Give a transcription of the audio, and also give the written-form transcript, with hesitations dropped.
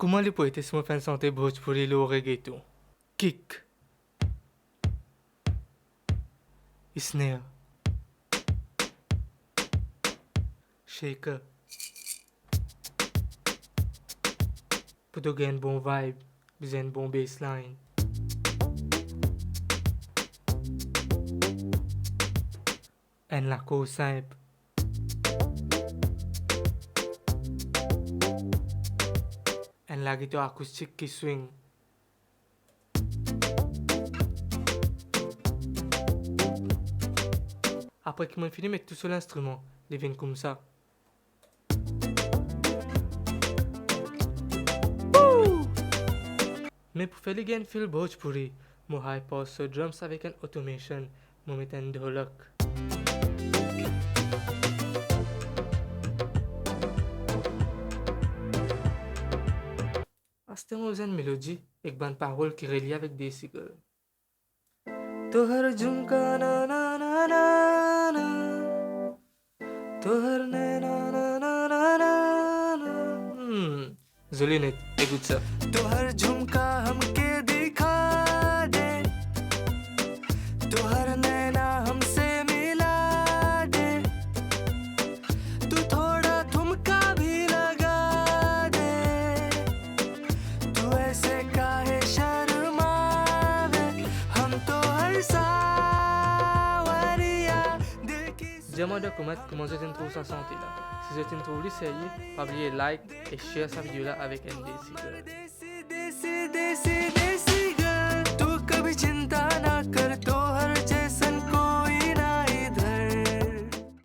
Comment les poétesses m'ont fait chanter Bhojpuri Lor Reggaeton? Kick, snare, shaker. Pour te gagner un bon vibe, besoin de bon bassline. En la cause simple. En la guitare acoustique qui swing. Après que j'ai fini de mettre tout sur l'instrument, il vient comme ça. Mais pour faire les gains feel Bhojpuri, je high pass sur drums avec un automation, je mets un dholak. C'était une mélodie avec une parole qui relie avec Desi. तोहर झुमका ना ना ना ना ना तोहर नैना ना ना ना ना ना Joli net, écoute ça. तोहर झुमका हमके दिखा दे तोहर नैना हमसे मिला दे तू थोड़ा ठुमका भी लगा दे तू ऐसे काहे शर्मावे हम तो Dis-moi dans les commentaires comment je trouve sa santé là. Si je trouve l'essayez, pas oublier like et share cette vidéo là avec un Desi.